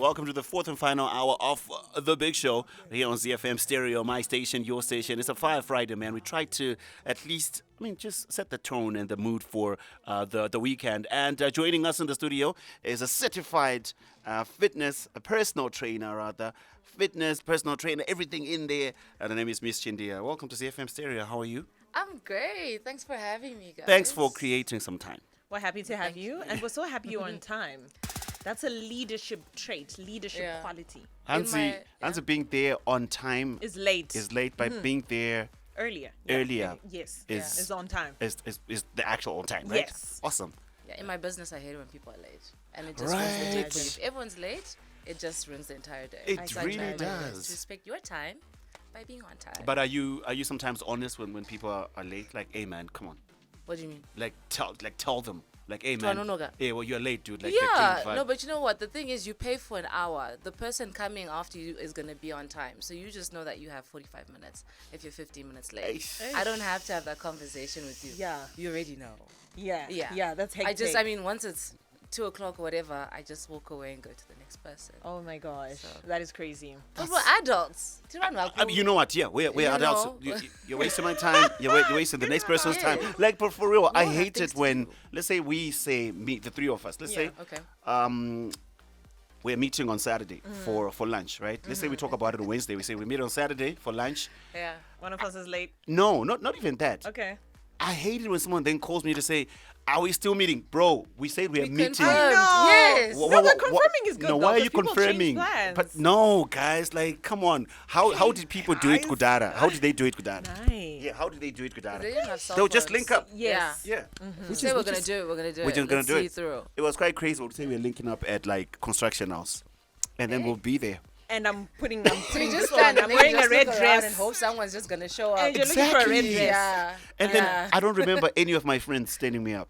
Welcome to the fourth and final hour of The Big Show here on ZiFM Stereo, my station, your station. It's a Fire Friday, man. We try to at least, just set the tone and the mood for the weekend. And joining us in the studio is a certified a personal trainer, everything in there. Her name is Miss Chindiya. Welcome to ZiFM Stereo. How are you? I'm great. Thanks for having me, guys. Thanks for creating some time. We're happy to have you, and we're so happy you're on time. That's a leadership trait, quality. Hansi being there on time Is late. But being there Earlier. Yes. Is on time. Is the actual on time, right? Yes. Awesome. Yeah, in my business, I hate it when people are late. And it just ruins the day. for you. If everyone's late, it just ruins the entire day. It So I really try my best does. to respect your time by being on time. But are you sometimes honest when people are late? Like, hey man, come on. What do you mean? Like tell them. Like, hey man. Twananoga. Hey, well you're late, dude. Like, Yeah, 15, no, but you know what? The thing is, you pay for an hour. The person coming after you is going to be on time. So you just know that you have 45 minutes if you're 15 minutes late. Eish. I don't have to have that conversation with you. Yeah. You already know. Yeah, that's hectic. Once it's 2 o'clock or whatever, I just walk away and go to the next person. Oh my gosh, So- that is crazy. But we're adults. You know what? Yeah, we're You adults. know. You're wasting my time. You're wasting the next person's time. Like, but for real, I have hate things it to when, do. let's say we say meet the three of us. Let's say Okay. we're meeting on Saturday for lunch, right? Let's say we talk about it on Wednesday. We say we meet on Saturday for lunch. Yeah. One of us is late. No, not even that. Okay. I hate it when someone then calls me to say, "Are we still meeting, bro? We said we're meeting." confirmed. No. Yes. No, but confirming is good No, though, why are 'cause you people change confirming? plans. But no, guys, like, come on. How did people do it, Guys. Kudara? How did they do it, Kudara? Nice. Yeah, how did they do it, Kudara? They didn't have cell They'll just phones. link up. Yes. Yeah. We say we're going to do it. We're going to do it. We're just gonna Let's do see it. through. It was quite crazy. We'll say we're linking up at like construction house, and then we'll be there. And I'm putting We this just on. stand I'm and then wearing just a red look around dress. and hope someone's just going to show up. And you're looking for a red Exactly. dress. Yeah. And then I don't remember any of my friends standing me up.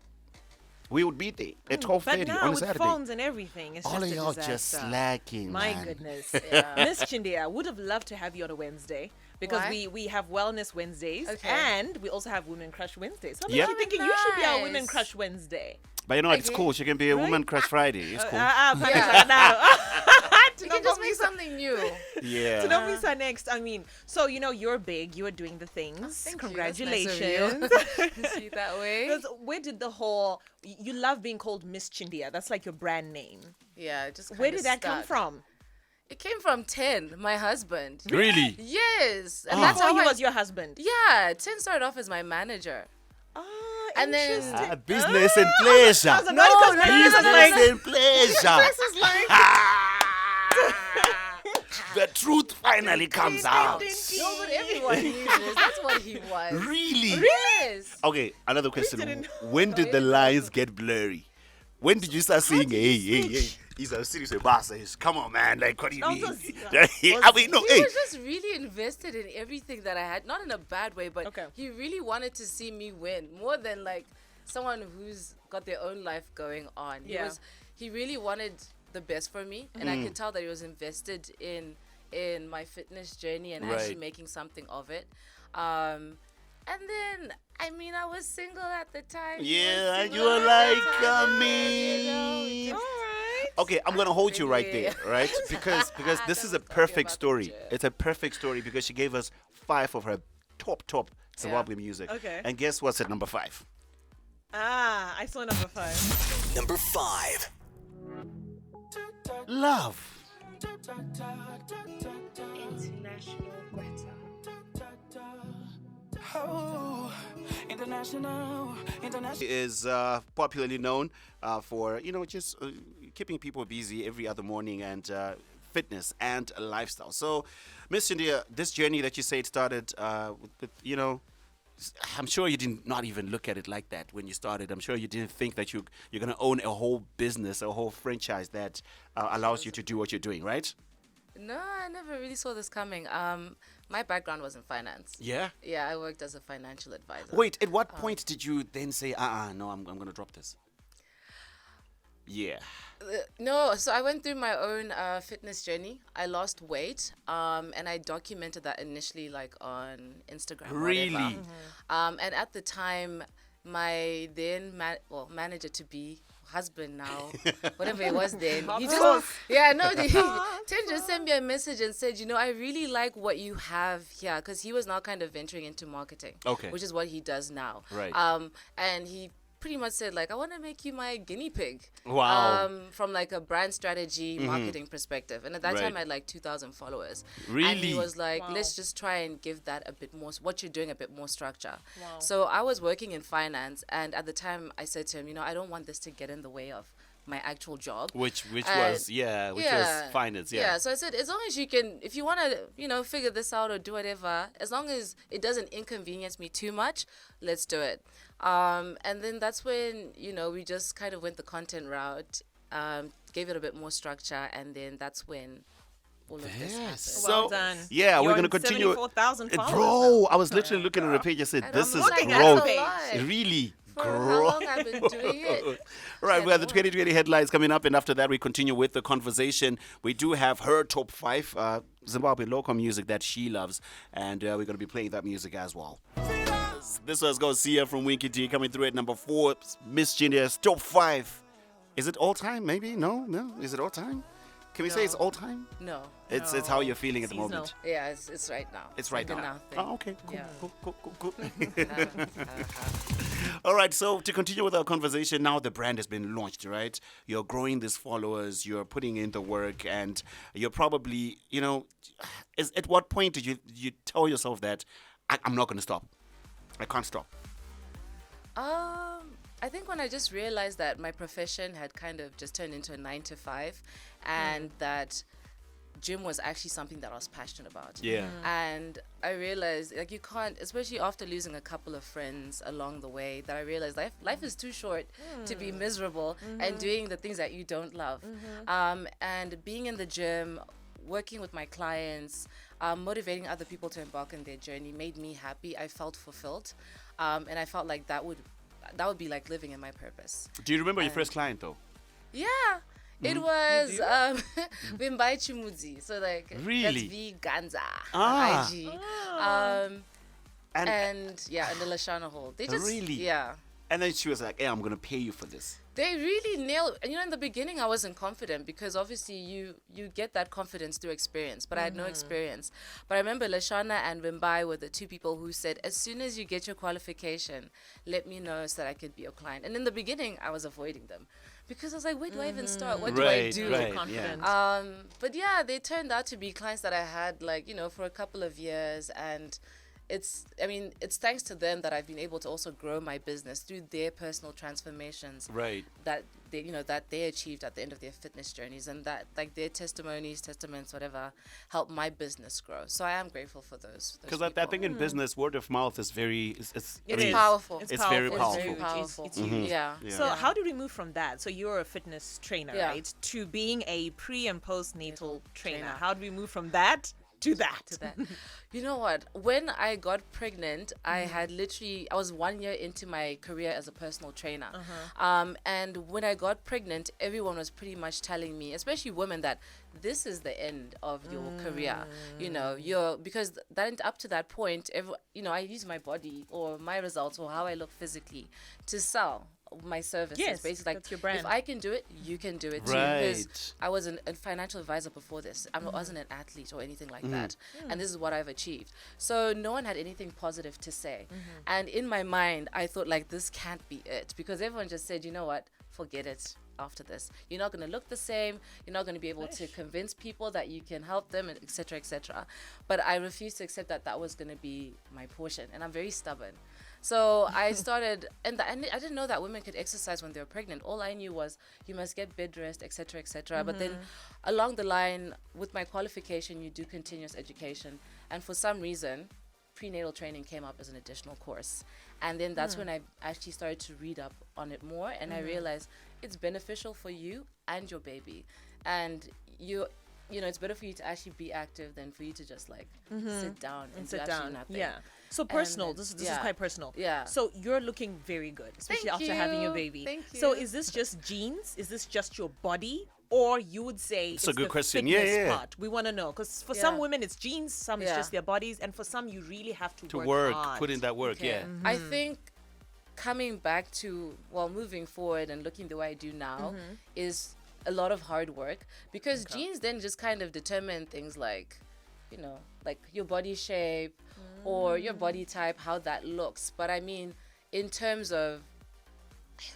We would be there at 12:30 But now on a with Saturday. phones and everything, it's All of just a y'all disaster. just slacking, My man. goodness. Yeah. Miss Chindiya, I would have loved to have you on a Wednesday because Why? we have Wellness Wednesdays Okay. and we also have Women Crush Wednesdays. So I'm Yeah. actually thinking you should be our Women Nice. Crush Wednesday. But you know what? It's Okay. cool. She can be a woman crush Friday. It's cool. You can just make something new. Yeah. So don't be next. I mean, so you're big. You are doing the things. Thank you. Congratulations. That's nice of you. See it that way? Because where did the whole you love being called Miss Chindiya? That's like your brand name. Yeah, it just Where kinda did that come stuck. from? It came from Tehn, my husband. Really? Yes. And Oh. that's Before how he I was your husband. Yeah, Tehn started off as my manager. Ah, And then- interesting. Business and pleasure. I was about to say, no, business no, is no, like- Business and pleasure. This is like The truth finally comes out. no, but everyone knew this. That's what he was. Really? Yes. Okay, another question. didn't When did the lines get blurry? When did you start saying, hey, he's a serious boss. Come on, man. Like, what do you Don't mean? just- I mean, no, He hey. was just really invested in everything that I had. Not in a bad way, but Okay. he really wanted to see me win more than like someone who's got their own life going on. Yeah. He really wanted the best for me, and I could tell that he was invested in my fitness journey and actually Right. making something of it. And then, I mean, I was single at the time. he was Yeah, single you were at the like time, me. you know, All right. Okay, I'm gonna hold you right there, Yeah. right? Because this is a Don't talk perfect about story. the gym. It's a perfect story because she gave us 5 of her top Zimbabwe music. Okay. And guess what's at number 5? I saw number 5. Number 5. Love. International Greta. Is popularly known for just keeping people busy every other morning and fitness and lifestyle. So, Miss Chindiya, this journey that you said started with I'm sure you did not even look at it like that when you started. I'm sure you didn't think that you're going to own a whole business, a whole franchise that allows you to do what you're doing, right? No, I never really saw this coming. My background was in finance. Yeah. Yeah, I worked as a financial advisor. Wait, at what point did you then say, no, I'm going to drop this? Yeah. No, so I went through my own fitness journey. I lost weight, and I documented that initially, like on Instagram. Really? Whatever. And at the time, my then manager to be, husband now, whatever it was then. He Of just, course. yeah, no, Tehn just sent me a message and said, I really like what you have here, because he was now kind of venturing into marketing, Okay. which is what he does now. Right. And he pretty much said, like, I want to make you my guinea pig. Wow. From like a brand strategy, marketing perspective. And at that Right. time, I had like 2,000 followers. And Really? he was like, Wow. let's just try and give that a bit more, what you're doing, a bit more structure. Wow. So I was working in finance. And at the time, I said to him, I don't want this to get in the way of my actual job. Which And- was was finance. Yeah. So I said, as long as you can, if you want to, figure this out or do whatever, as long as it doesn't inconvenience me too much, let's do it. And then that's when, we just kind of went the content route, gave it a bit more structure, and then that's when all of this happened. Yes. Well So, done. yeah, we're You're going to on continue. 74,000 followers. Bro, I was literally looking at the page. I said, And this I'm is like, looking at growth. the page. Really For how growth. long I've been doing it. Right, we have the And 2020 headlines coming up, and after that, we continue with the conversation. We do have her top 5 Zimbabwe local music that she loves, and we're going to be playing that music as well. This was going Sia from Winky D coming through at number 4. Miss Chindiya's top 5. Is it all time? Maybe? No? Is it all time? Can we say it's all time? No. It's how you're feeling at the Seasonal. moment. Yeah, it's right now. It's right the now. thing. Oh, okay. Cool, Yeah. cool. All right, so to continue with our conversation, now the brand has been launched, right? You're growing these followers, you're putting in the work, and you're probably, at what point did you tell yourself that I'm not going to stop? I can't stop. I think when I just realized that my profession had kind of just turned into a 9 to 5, and that gym was actually something that I was passionate about. Yeah. And I realized, like, you can't, especially after losing a couple of friends along the way, that I realized life is too short to be miserable and doing the things that you don't love. And being in the gym, working with my clients, motivating other people to embark on their journey made me happy. I felt fulfilled. And I felt like that would be like living in my purpose. Do you remember your first client, though? Yeah. It was Vimbai Chimudzi. So like Really? that's V Ganza Ah. on IG. And And the Lashana Hall. They just Really? yeah. and then she was like, hey, I'm going to pay you for this. They really nailed. And in the beginning I wasn't confident, because obviously you get that confidence through experience, but I had no experience. But I remember Lashana and Vimbai were the two people who said, as soon as you get your qualification, let me know so that I could be your client. And in the beginning I was avoiding them, because I was like, where do I even start? What do I Right, do? right. Confident. But yeah, they turned out to be clients that I had, like, for a couple of years. And it's thanks to them that I've been able to also grow my business through their personal transformations Right. that they achieved at the end of their fitness journeys, and that, like, their testaments, whatever, helped my business grow. So I am grateful for those Because I people. think in business, word of mouth is very... It's It It's is. powerful. It's It's very powerful. powerful. It's Powerful. huge. It's huge. Yeah. Yeah. So how did we move from that? So you're a fitness trainer, Yeah. right? To being a pre and postnatal trainer. trainer. How do we move from that to that? To that. You know what? When I got pregnant, I was 1 year into my career as a personal trainer. And when I got pregnant, everyone was pretty much telling me, especially women, that this is the end of your career. Because that up to that point, I use my body or my results or how I look physically to sell my services. Yes, basically, like, that's your brand. if I can do it, you can do it too. Right. Because I was a financial advisor before this. I wasn't an athlete or anything like that. And this is what I've achieved. So no one had anything positive to say. And in my mind, I thought, like, this can't be it, because everyone just said, you know what, forget it. After this, you're not going to look the same. You're not going to be able to convince people that you can help them, and etc., etc. But I refused to accept that was going to be my portion, and I'm very stubborn. So I started, and I didn't know that women could exercise when they were pregnant. All I knew was you must get bed rest, etc., etc. But then along the line, with my qualification, you do continuous education, and for some reason, prenatal training came up as an additional course. And then that's when I actually started to read up on it more, and I realized it's beneficial for you and your baby. And it's better for you to actually be active than for you to just, like, sit down and do Sit actually down. nothing. Yeah. So personal. then- This is yeah. quite personal. Yeah. So you're looking very good, especially Thank after having your you. baby. Thank So you. is this just genes? Is this just your body? Or you would say it's a good the question. fitness Yeah. part. We want to know, because for some Yeah. women it's genes, some it's Yeah. just their bodies, and for some you really have to To work work, hard. put in that work, Okay. yeah. I think coming back to, well, moving forward and looking the way I do now is a lot of hard work, because genes then just kind of determine things like, you know, like your body shape or your body type, how that looks. But I mean, in terms of,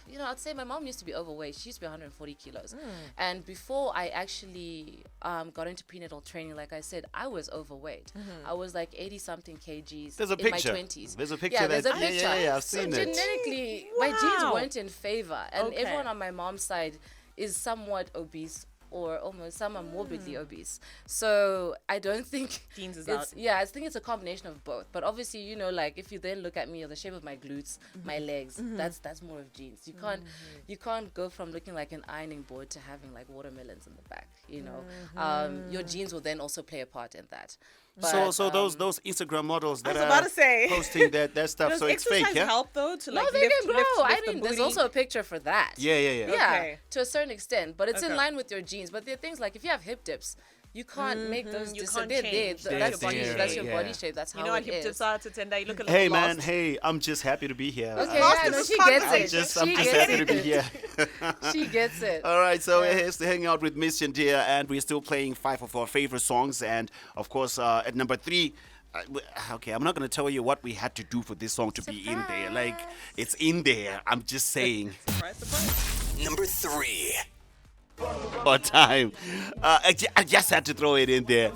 you know, I'd say my mom used to be overweight. She used to be 140 kilos. And before I actually got into prenatal training, like I said, I was overweight. I was like 80 something kgs There's a in picture. my 20s. There's a picture. Yeah, there's a that, picture. Yeah, I've So seen it. genetically, my genes Wow. weren't in favor. And Okay. everyone on my mom's side is somewhat obese, or almost some are morbidly obese. So I don't think Genes is it's, out. yeah, I think it's a combination of both. But obviously, you know, like if you then look at me or the shape of my glutes, my legs, that's more of genes. You can't go from looking like an ironing board to having like watermelons in the back, you know. Your genes will then also play a part in that. But, So those Instagram models that was about are to say. posting that stuff, Does so it's exercise fake, yeah? help though to no, like they lift, can grow. lift, lift I the mean, there's booty? also a picture for that. Yeah. Yeah, Okay. to a certain extent, but it's in Okay. line with your genes. But there are things like if you have hip dips, you can't make those. You dis- can't they're there. change. That's That's your your body. body That's your shape. body Yeah. shape. That's how You know what it hip is. tips are, Tatenda? You look a little Hey lost. man, hey, I'm just happy to be here. Okay, Lost yeah, in no, this she gets conversation. it. I'm She just gets happy to be it. here. She gets it. All right, so here's to hang out with Miss Chindiya, and we're still playing 5 of our favorite songs. And of course, at number 3, okay, I'm not going to tell you what we had to do for this song to be in there. Like, it's in there. I'm just saying. Surprise, surprise. Number 3. More time. I just had to throw it in there.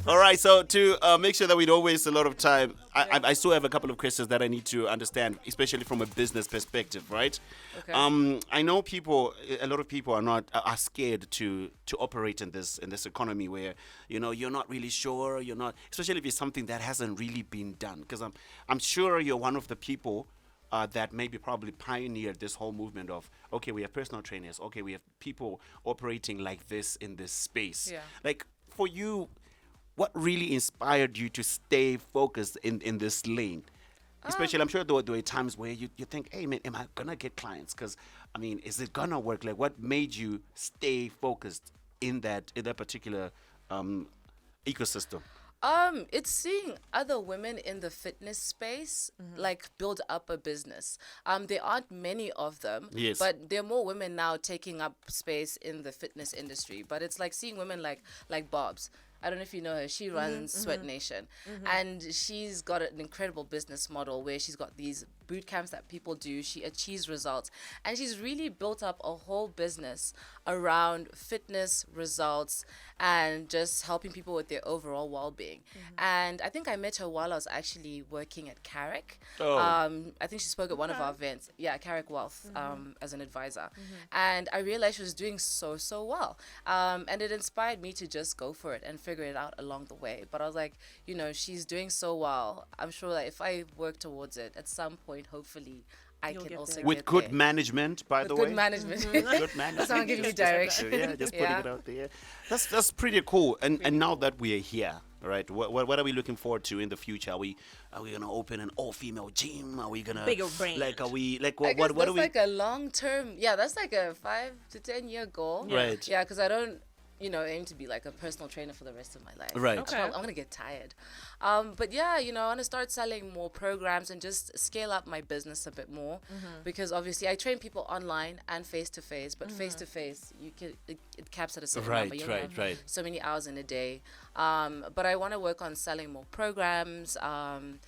All right, so to make sure that we don't waste a lot of time, I still have a couple of questions that I need to understand, especially from a business perspective, right? Okay. I know a lot of people are scared to operate in this economy where, you know, you're not really sure, especially if it's something that hasn't really been done. Because I'm sure you're one of the people that maybe probably pioneered this whole movement of, okay, we have personal trainers, okay, we have people operating like this in this space. Yeah. Like, for you, what really inspired you to stay focused in this lane? Especially, I'm sure there were times where you think, hey, man, am I going to get clients? Because, I mean, is it going to work? Like, what made you stay focused in that particular ecosystem? It's seeing other women in the fitness space like build up a business. There aren't many of them, Yes. but there are more women now taking up space in the fitness industry. But it's like seeing women like Bob's. I don't know if you know her. She runs Sweat Nation, and she's got an incredible business model where she's got these boot camps that people do. She achieves results, and she's really built up a whole business around fitness results and just helping people with their overall well-being. And I think I met her while I was actually working at Carrick. Oh. I think she spoke at one of our events. Yeah, Carrick Wealth, as an advisor. And I realized she was doing so well. And it inspired me to just go for it and figure it out along the way. But I was like, you know, she's doing so well. I'm sure that if I work towards it at some point, hopefully I You'll can get also there. get With good there. management, by With the good way. management. Good management. Someone giving you Just- direction. Yeah, just putting Yeah. it out there. That's pretty cool. And now that we are here, right? What are we looking forward to in the future? Are we gonna open an all-female gym? Are we gonna Bigger brand. Like, are we like I what guess are that's we? like a long-term, that's like a 5 to 10 year goal. Right. Yeah, because I don't, aim to be like a personal trainer for the rest of my life. Right. Okay. I'm going to get tired. But yeah, I want to start selling more programs and just scale up my business a bit more, because obviously I train people online and face-to-face, but face-to-face, it caps at a certain number. You only have Right. so many hours in a day. But I want to work on selling more programs, and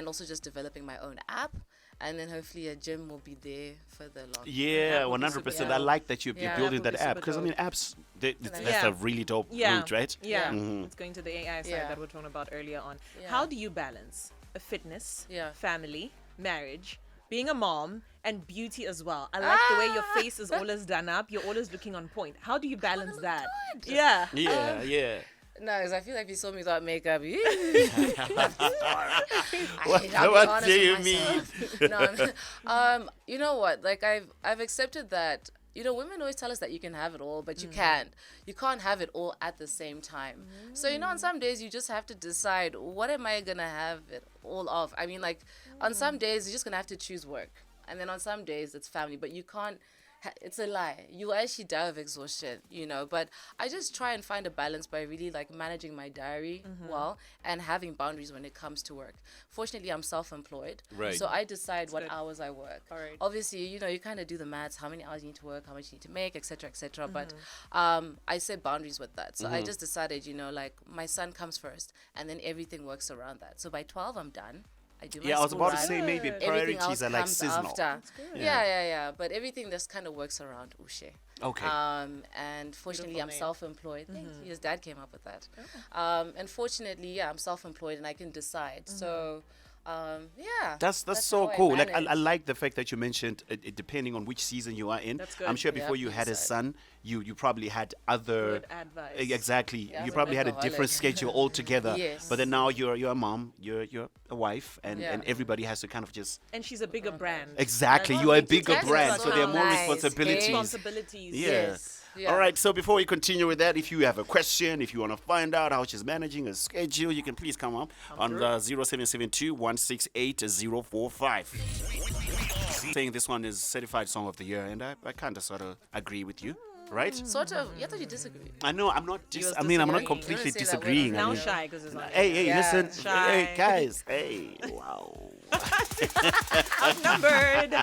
also just developing my own app. And then hopefully a gym will be there for the long. Yeah, That would be 100%. super I dope. like that you're Yeah. building That would that be app, super because I mean, dope. apps that's Yeah. a really dope Yeah. route, right? Yeah, Mhm. it's going to the AI side Yeah. that we're talking about earlier on. Yeah. How do you balance a fitness, Yeah. family, marriage, being a mom, and beauty as well? I like the way your face is always done up. You're always looking on point. How do you balance that? good. Yeah. Yeah. No, because I feel like if you saw me without makeup, What do you mean? No, you know what? Like I've accepted that. Women always tell us that you can have it all, but you can't. You can't have it all at the same time. So on some days you just have to decide, what am I gonna have it all of? I mean, like on some days you're just gonna have to choose work, and then on some days it's family. But you can't it's a lie. You actually die of exhaustion, you know. But I just try and find a balance by really like managing my diary well and having boundaries when it comes to work. Fortunately, I'm self-employed, Right. so I decide what good. hours I work. All right. Obviously, you know, you kind of do the maths, how many hours you need to work, how much you need to make, etc., etc. But I set boundaries with that. So I just decided, you know, like my son comes first, and then everything works around that. So by 12, I'm done. I do my Yeah, I was school about to run. say maybe Everything else priorities are like comes seasonal. after. Yeah. But everything just kind of works around Ushe. Okay. And fortunately, Beautiful I'm name. self-employed. Thank you. His dad came up with that. And fortunately, yeah, I'm self-employed and I can decide. So, yeah. That's how so I cool. Like I manage. like the fact that you mentioned depending on which season you are in. That's good. I'm sure Yeah, before you you had a decide. son, you probably had other Good advice. exactly. Yeah, you I'm a probably had a different workaholic. schedule altogether. Yes. But then now you're a mom, you're a wife, and Yeah. everybody has to kind of just And she's a bigger brand. exactly. Oh, You are a you bigger guys are brand, so so there are more nice, responsibilities. Responsibilities. Yeah. Yes. Yeah. All right. So before we continue with that, if you have a question, if you want to find out how she's managing her schedule, you can please come up on the 0772 168 045. Saying this one is certified song of the year, and I kind of sort of agree with you, right? Sort of. Yeah, I thought you disagree. I know I'm not. was I mean, I'm not disagreeing. completely You wanna say that word disagreeing. on I Now mean, shy because it's on. hey, Yeah. listen, Shy. hey, guys, hey, wow. Outnumbered.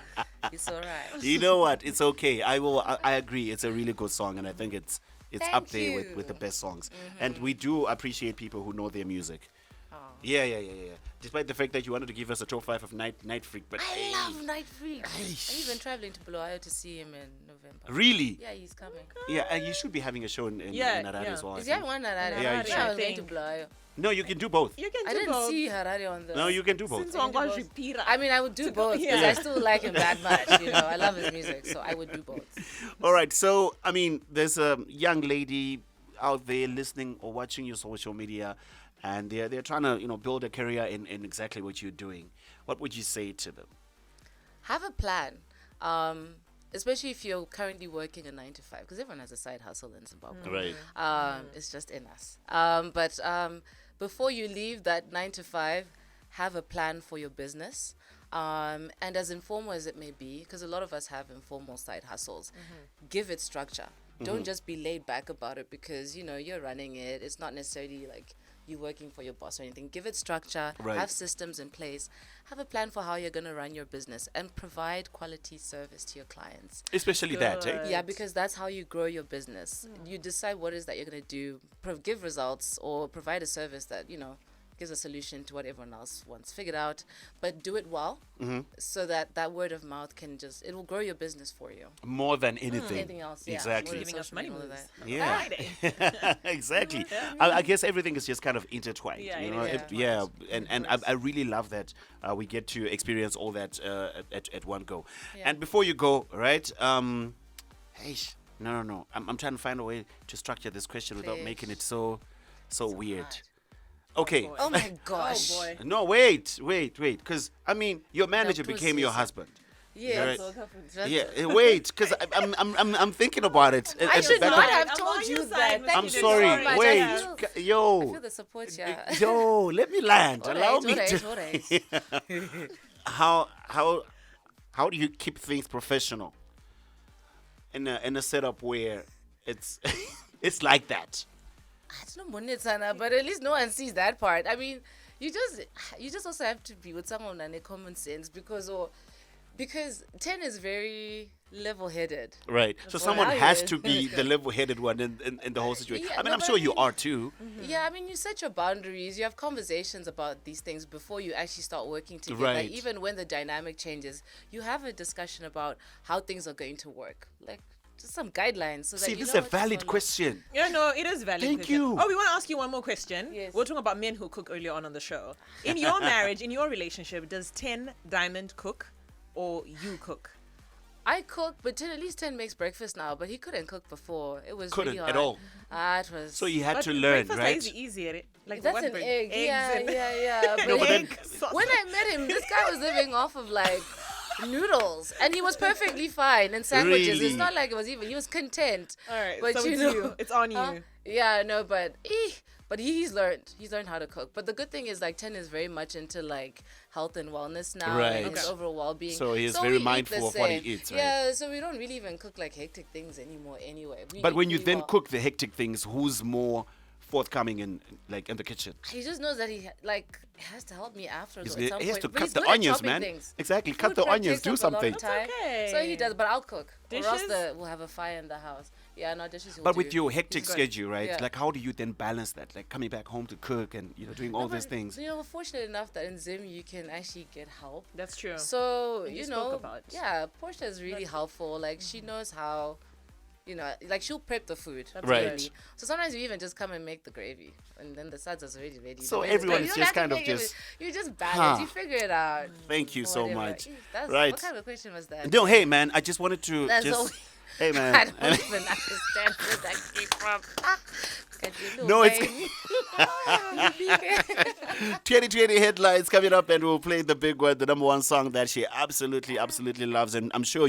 It's all right. You know what? It's okay. I agree. It's a really good song, and I think it's Thank up there with you. the best songs. And we do appreciate people who know their music. Yeah. Despite the fact that you wanted to give us a top 5 of Night Freak, but I hey, love Night Freak. I'm even traveling to Bulawayo to see him in November. really? Yeah, he's coming. Yeah, and you should be having a show in Yeah, Harare yeah. as well. I Is there think. one Harare? Yeah, you I should. was going to Bulawayo. No, you can do both. You can do I didn't both. see Harare on the. No, you can do both. Since Wangwashi Pira. I mean, I would do both because yeah. I still like him that much. You know, I love his music, so I would do both. All right. So, I mean, there's a young lady out there listening or watching your social media, and they're trying to build a career in exactly what you're doing. What would you say to them? Have a plan, especially if you're currently working a 9 to 5, because everyone has a side hustle in Zimbabwe. Right. It's just in us. But before you leave that 9 to 5, have a plan for your business. And as informal as it may be, because a lot of us have informal side hustles, give it structure. Don't just be laid back about it because, you're running it. It's not necessarily like you working for your boss or anything. Give it structure. Right. Have systems in place. Have a plan for how you're going to run your business and provide quality service to your clients. Especially that, eh? Good. Yeah, because that's how you grow your business. You decide what it is that you're going to do, give results or provide a service that, gives a solution to what everyone else wants figured out, but do it well so that word of mouth it will grow your business for you. More than anything. Anything else, yeah. Exactly. More Giving us social money media, all of moves. that. Yeah. Friday. Exactly. I guess everything is just kind of intertwined. Yeah, you it know? is And I really love that we get to experience all that at one go. Yeah. And before you go, right? Hey, no. I'm trying to find a way to structure this question without Please. making it so weird. hard. Okay. boy. Oh my gosh. Oh boy. No, wait. Because I mean, your manager please, became your yes. husband. Yes. Right. That's- Yeah, wait, because I'm thinking about it. I At the should back not of- have I'm told on you your that. side, Thank I'm you sorry. so much. Wait, I feel c- yo, the support, yeah. yo, let me land. All Allow right, me all right, to. all right. How do you keep things professional in a setup where it's it's like that? It's not monetana, but at least no one sees that part. I mean, you just also have to be with someone and a common sense because 10 is very level-headed. Right. So what someone I has would. to be the level-headed one in the whole situation. Yeah, I mean, no, I'm but sure I you mean- are too. Yeah, I mean, you set your boundaries. You have conversations about these things before you actually start working together. Right. Even when the dynamic changes, you have a discussion about how things are going to work. Like, just some guidelines. So that See, you this is know a what to valid follow. question. Yeah, no, it is valid. Thank question. you. Oh, we want to ask you one more question. Yes. We We're talking about men who cook earlier on the show. In your marriage, in your relationship, does 10 Diamond cook or you cook? I cook, but at least 10 makes breakfast now. But he couldn't cook before. It was Couldn't really at hard. all. It was. So you had But to learn, breakfast right? is easier. Like That's what an bread? egg. Eggs Yeah, and yeah. No, but then- egg sauce. When I met him, this guy was living off of like noodles, and he was perfectly fine. And sandwiches. Really? It's not like it was even. He was content. All right, But so you it's know, you. It's on you. Yeah, no, but But he's learned how to cook. But the good thing is like Tehn is very much into like health and wellness now, Right. and his overall well-being. So he's we very eat mindful the of what he same. eats, right? Yeah, so we don't really even cook like hectic things anymore anyway. We But eat when you really then well. cook the hectic things, who's more forthcoming in the kitchen? He just knows that he has to help me after. He's At g- some he has point. to But cut he's the good at onions, chopping man. things. Exactly, cut Food the prep onions, takes do up a lot of something. time. okay. So he does, but I'll cook. Or else Dishes? we'll have a fire in the house. Yeah, no dishes. he'll But with do. your He's hectic good. schedule, right? Yeah. Like, how do you then balance that? Like coming back home to cook and doing all No, these but, things. We're fortunate enough that in Zim you can actually get help. That's true. So You you spoke know, about. yeah, Portia is really helpful. Like she knows how, like she'll prep the food. That's Right. really. So sometimes we even just come and make the gravy, and then the sides are already ready. So Then it's everyone done. is You don't just have to kind of make it- just- you just balance. Huh. You figure it out. Thank you or so whatever. much. That's, Right. What kind of question was that? No, hey man, I just wanted to That's just. all- Hey I man. don't even understand where that came from. No, it's- it's 2020 headlines coming up, and we'll play the big one, the number one song that she absolutely loves, and I'm sure